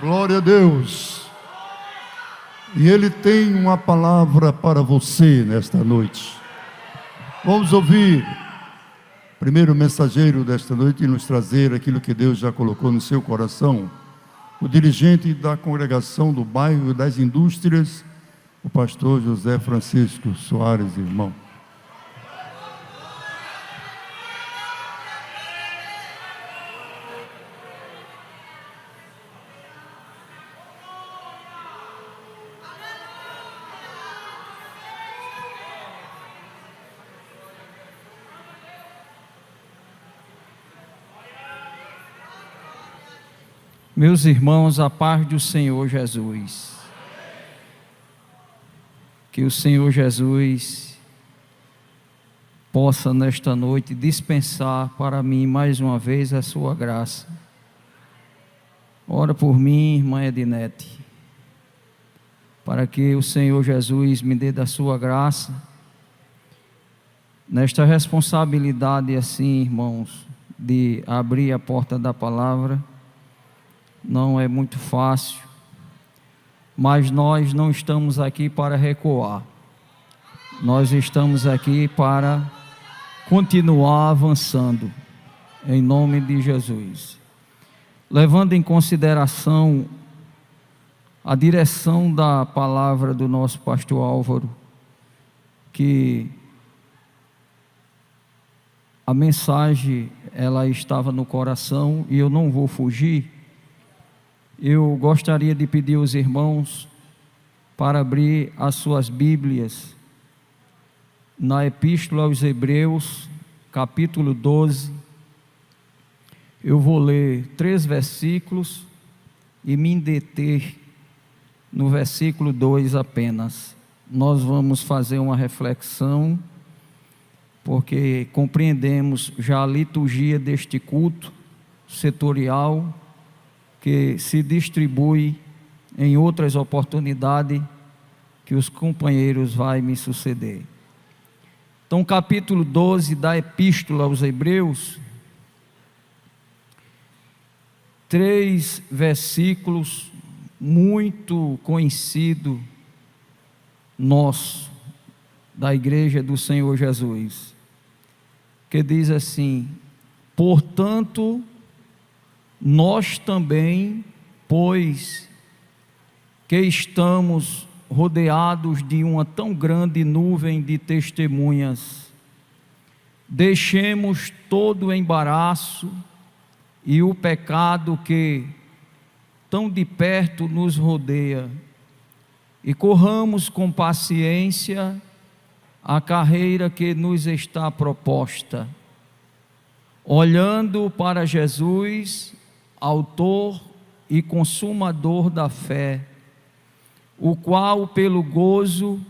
Glória a Deus. E Ele tem uma palavra para você nesta noite. Vamos ouvir primeiro o mensageiro desta noite e nos trazer aquilo que Deus já colocou no seu coração. O dirigente da congregação do bairro das Indústrias, o pastor José Francisco Soares, irmão. Meus irmãos, a paz do Senhor Jesus. Que o Senhor Jesus possa nesta noite dispensar para mim mais uma vez a sua graça. Ora por mim, irmã Edinete, para que o Senhor Jesus me dê da sua graça, nesta responsabilidade assim, irmãos, de abrir a porta da palavra. Não é muito fácil, mas nós não estamos aqui para recuar, nós estamos aqui para continuar avançando, em nome de Jesus, levando em consideração a direção da palavra do nosso pastor Álvaro, que a mensagem ela estava no coração e eu não vou fugir. Eu gostaria de pedir aos irmãos para abrir as suas Bíblias na Epístola aos Hebreus, capítulo 12. Eu vou ler 3 versículos e me deter no versículo 2 apenas. Nós vamos fazer uma reflexão, porque compreendemos já a liturgia deste culto setorial, que se distribui em outras oportunidades que os companheiros vão me suceder. Então, capítulo 12 da Epístola aos Hebreus, 3 versículos muito conhecido nosso, da Igreja do Senhor Jesus, que diz assim: portanto, nós também, pois que estamos rodeados de uma tão grande nuvem de testemunhas, deixemos todo o embaraço e o pecado que tão de perto nos rodeia e corramos com paciência a carreira que nos está proposta, olhando para Jesus, autor e consumador da fé, o qual pelo gozo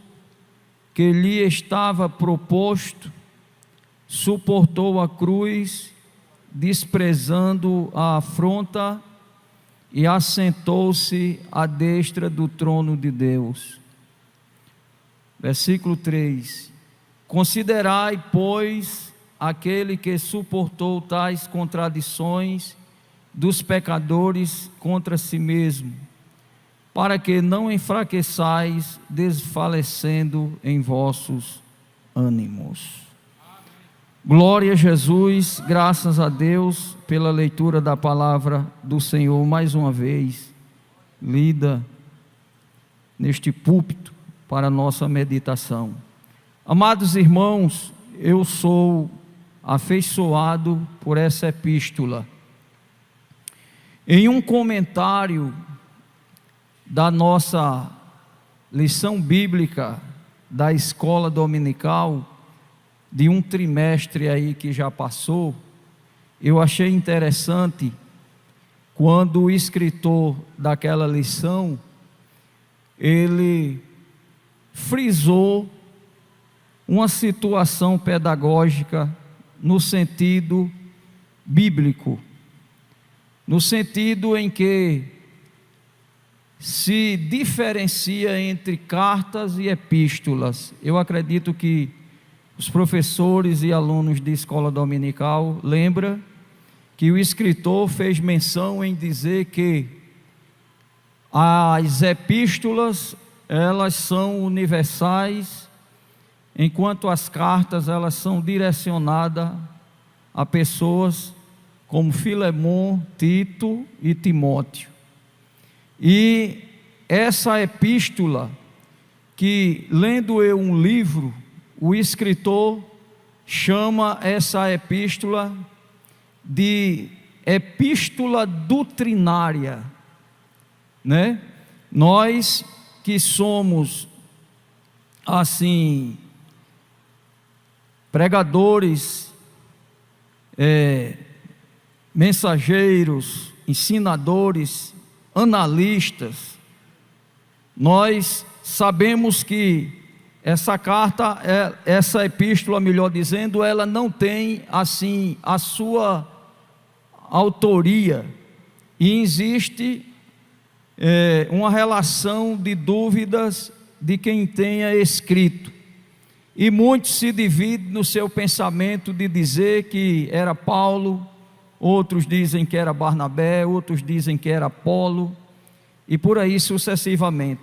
que lhe estava proposto, suportou a cruz, desprezando a afronta, e assentou-se à destra do trono de Deus. Versículo 3: considerai, pois, aquele que suportou tais contradições dos pecadores contra si mesmo, para que não enfraqueçais, desfalecendo em vossos ânimos. Glória a Jesus, graças a Deus pela leitura da palavra do Senhor, mais uma vez, lida neste púlpito para a nossa meditação. Amados irmãos, eu sou afeiçoado por essa epístola. Em um comentário da nossa lição bíblica da escola dominical, de um trimestre aí que já passou, eu achei interessante quando o escritor daquela lição, ele frisou uma situação pedagógica no sentido bíblico, no sentido em que se diferencia entre cartas e epístolas. Eu acredito que os professores e alunos de escola dominical lembram que o escritor fez menção em dizer que as epístolas, elas são universais, enquanto as cartas, elas são direcionadas a pessoas como Filemon, Tito e Timóteo. E essa epístola, que lendo eu um livro, o escritor chama essa epístola de epístola doutrinária, né? Nós que somos assim pregadores, mensageiros, ensinadores, analistas, nós sabemos que essa carta, essa epístola, melhor dizendo, ela não tem assim a sua autoria, e existe uma relação de dúvidas de quem tenha escrito, e muitos se dividem no seu pensamento de dizer que era Paulo, outros dizem que era Barnabé, outros dizem que era Apolo, e por aí sucessivamente.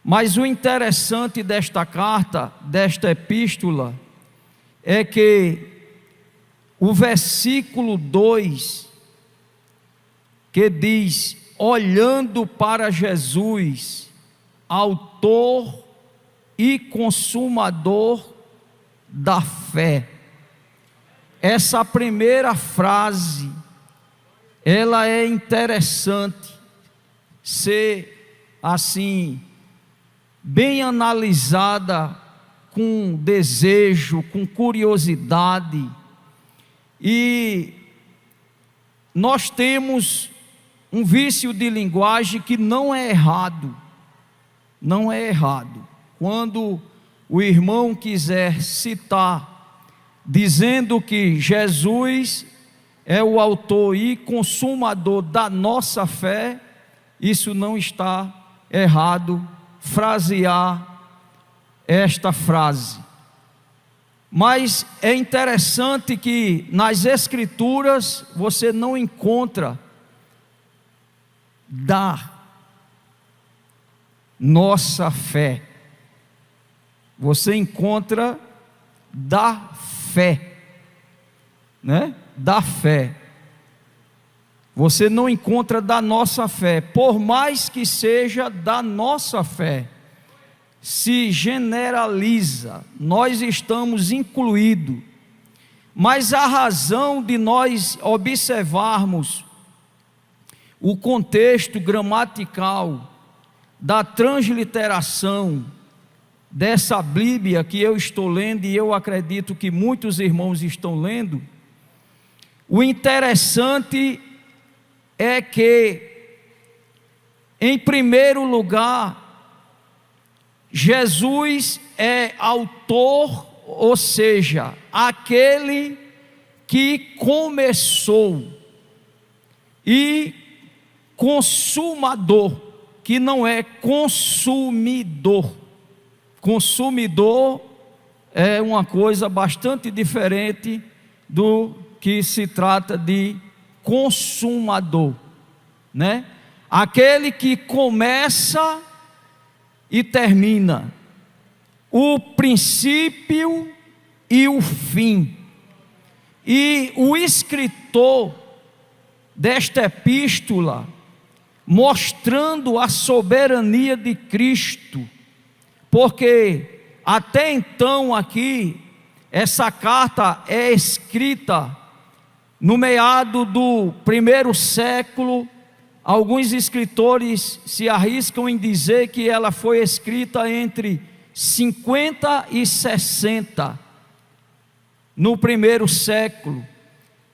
Mas o interessante desta carta, desta epístola, é que o versículo 2, que diz: olhando para Jesus, autor e consumador da fé. Essa primeira frase, ela é interessante ser assim bem analisada, com desejo, com curiosidade. E nós temos um vício de linguagem que não é errado, não é errado. Quando o irmão quiser citar, dizendo que Jesus é o autor e consumador da nossa fé, isso não está errado, frasear esta frase. Mas é interessante que nas Escrituras você não encontra da nossa fé, você encontra da fé, né? Da fé. Você não encontra da nossa fé, por mais que seja da nossa fé, se generaliza, nós estamos incluídos, mas a razão de nós observarmos o contexto gramatical da transliteração dessa Bíblia que eu estou lendo, e eu acredito que muitos irmãos estão lendo, o interessante é que, em primeiro lugar, Jesus é autor, ou seja, aquele que começou, e consumador, que não é consumidor. Consumidor é uma coisa bastante diferente do que se trata de consumador, né? Aquele que começa e termina, o princípio e o fim. E o escritor desta epístola, mostrando a soberania de Cristo, porque até então aqui, essa carta é escrita no meado do 1º século. Alguns escritores se arriscam em dizer que ela foi escrita entre 50 e 60, no 1º século.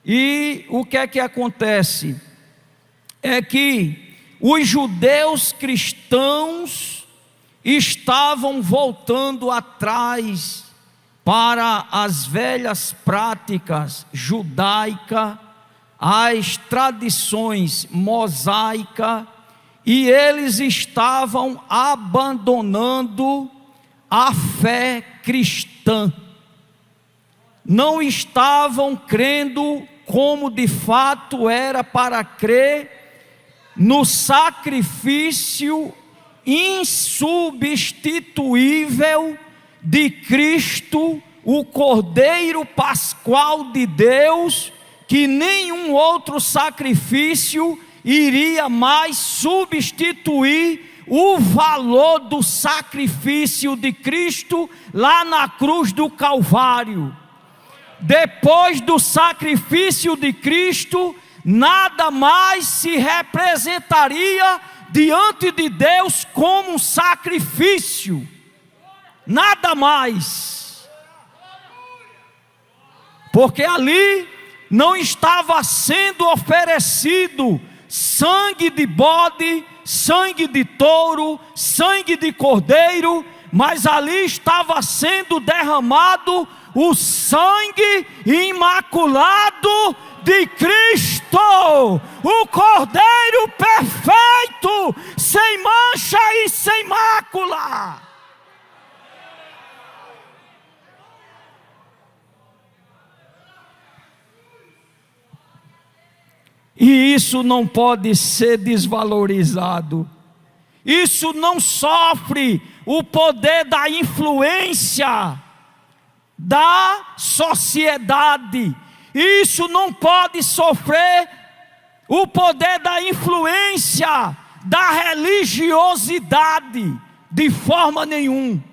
E o que é que acontece? É que os judeus cristãos estavam voltando atrás para as velhas práticas judaicas, as tradições mosaicas, e eles estavam abandonando a fé cristã, não estavam crendo como de fato era para crer, no sacrifício insubstituível de Cristo, o Cordeiro Pascual de Deus, que nenhum outro sacrifício iria mais substituir o valor do sacrifício de Cristo lá na cruz do Calvário. Depois do sacrifício de Cristo, nada mais se representaria diante de Deus como um sacrifício, nada mais, porque ali não estava sendo oferecido sangue de bode, sangue de touro, sangue de cordeiro, mas ali estava sendo derramado o sangue imaculado de Cristo, o Cordeiro perfeito, sem mancha e sem mácula. E isso não pode ser desvalorizado. Isso não sofre o poder da influência da sociedade. Isso não pode sofrer o poder da influência da religiosidade, de forma nenhuma.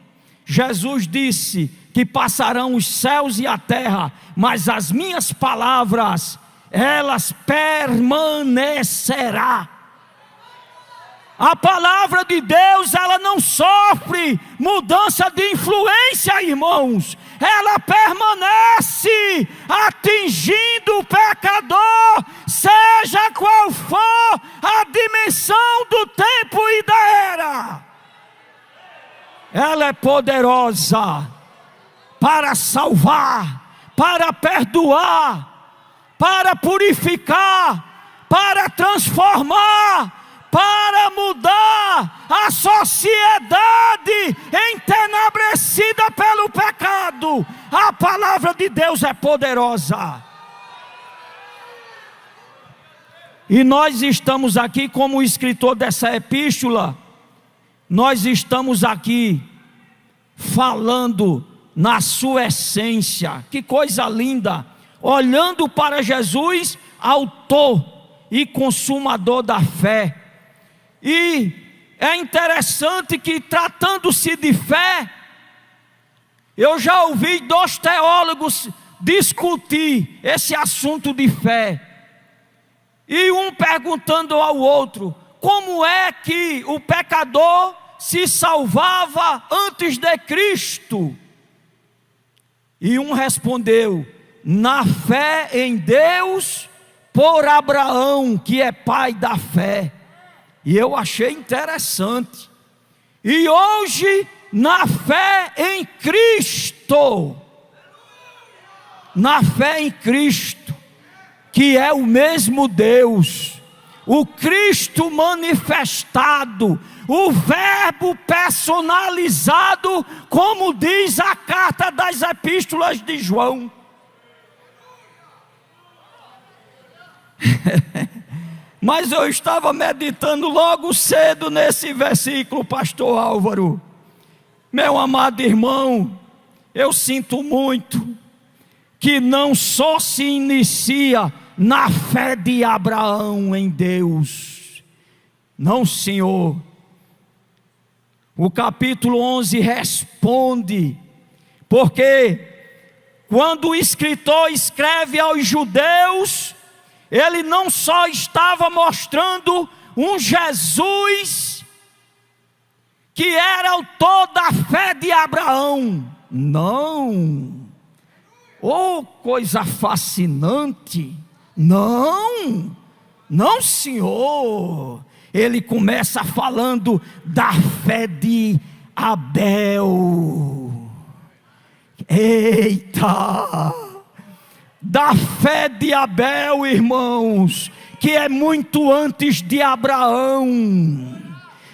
Jesus disse que passarão os céus e a terra, mas as minhas palavras, elas permanecerão. A palavra de Deus, ela não sofre mudança de influência, irmãos. Ela permanece atingindo o pecador, seja qual for a dimensão do tempo e da era. Ela é poderosa para salvar, para perdoar, para purificar, para transformar, para mudar a sociedade entenebrecida pelo pecado. A palavra de Deus é poderosa. E nós estamos aqui, como escritor dessa epístola, nós estamos aqui falando na sua essência. Que coisa linda! Olhando para Jesus, autor e consumador da fé. E é interessante que, tratando-se de fé, eu já ouvi 2 teólogos discutir esse assunto de fé, e um perguntando ao outro: como é que o pecador se salvava antes de Cristo? E um respondeu: na fé em Deus, por Abraão, que é pai da fé. E eu achei interessante. E hoje, na fé em Cristo, na fé em Cristo, que é o mesmo Deus, o Cristo manifestado, o Verbo personalizado, como diz a carta das epístolas de João. Mas eu estava meditando logo cedo nesse versículo, pastor Álvaro. Meu amado irmão, eu sinto muito que não só se inicia na fé de Abraão em Deus. Não, Senhor. O capítulo 11 responde, porque quando o escritor escreve aos judeus, ele não só estava mostrando um Jesus que era autor da fé de Abraão. Não. Oh, coisa fascinante. Não, Senhor. Ele começa falando da fé de Abel. Eita! Da fé de Abel, irmãos, que é muito antes de Abraão.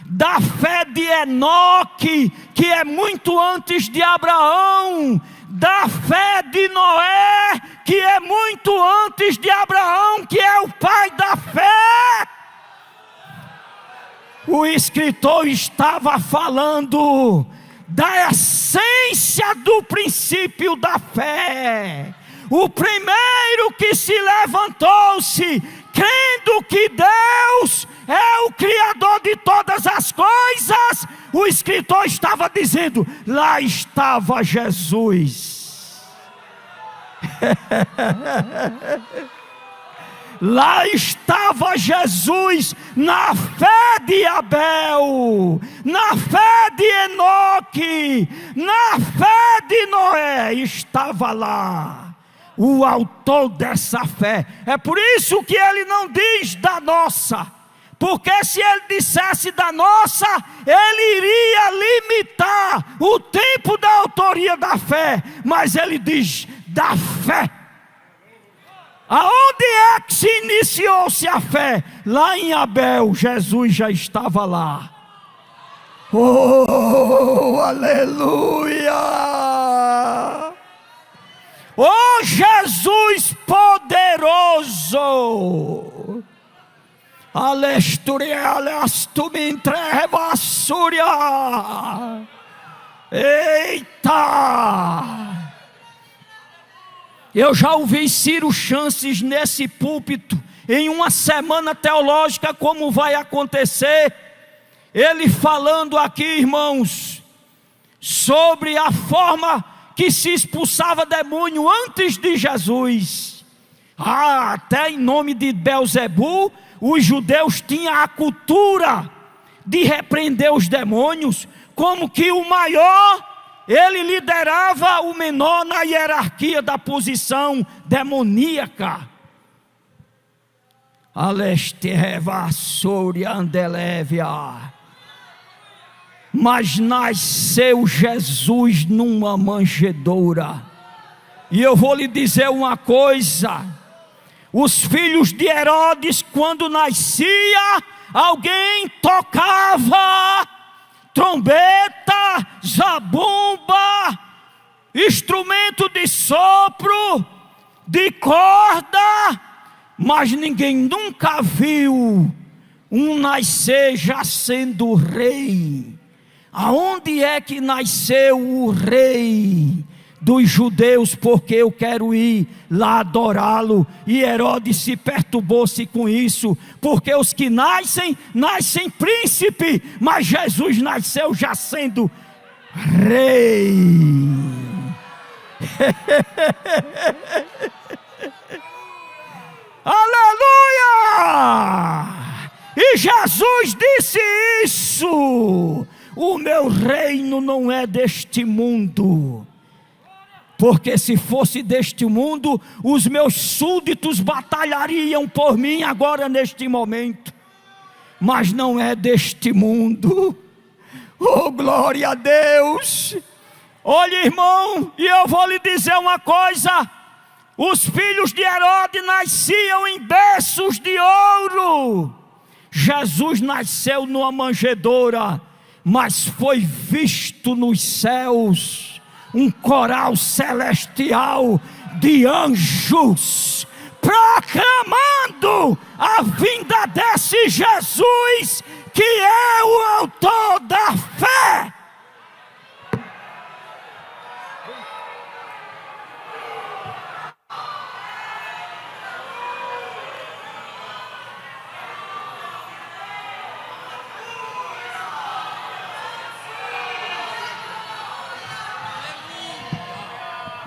Da fé de Enoque, que é muito antes de Abraão. Da fé de Noé, que é muito antes de Abraão, que é o pai da fé. O escritor estava falando da essência do princípio da fé. O primeiro que se levantou-se, crendo que Deus é o Criador de todas as coisas, o escritor estava dizendo: lá estava Jesus. Lá estava Jesus na fé de Abel, na fé de Enoque, na fé de Noé, estava lá o autor dessa fé. É por isso que ele não diz da nossa, porque se ele dissesse da nossa, ele iria limitar o tempo da autoria da fé, mas ele diz da fé. Aonde é que se iniciou-se a fé? Lá em Abel, Jesus já estava lá. Oh, aleluia! Oh, Jesus poderoso! Alesturia, alestumintrevassuria! Eita! Eu já ouvi Ciro Chances nesse púlpito, em uma semana teológica, como vai acontecer, ele falando aqui, irmãos, sobre a forma que se expulsava demônio antes de Jesus. Até em nome de Belzebu, os judeus tinham a cultura de repreender os demônios, como que o maior, ele liderava o menor na hierarquia da posição demoníaca. Mas nasceu Jesus numa manjedoura. E eu vou lhe dizer uma coisa: os filhos de Herodes, quando nascia, alguém tocava trombeta, zabumba, instrumento de sopro, de corda, mas ninguém nunca viu um nascer já sendo rei. Aonde é que nasceu o rei dos judeus? Porque eu quero ir lá adorá-lo. E Herodes se perturbou-se com isso, porque os que nascem príncipe, mas Jesus nasceu já sendo rei. Aleluia! E Jesus disse isso: o meu reino não é deste mundo. Porque se fosse deste mundo, os meus súditos batalhariam por mim agora neste momento. Mas não é deste mundo. Oh, glória a Deus! Olha, irmão, e eu vou lhe dizer uma coisa: os filhos de Herodes nasciam em berços de ouro. Jesus nasceu numa manjedoura, mas foi visto nos céus um coral celestial de anjos, proclamando a vinda desse Jesus, que é o autor da fé.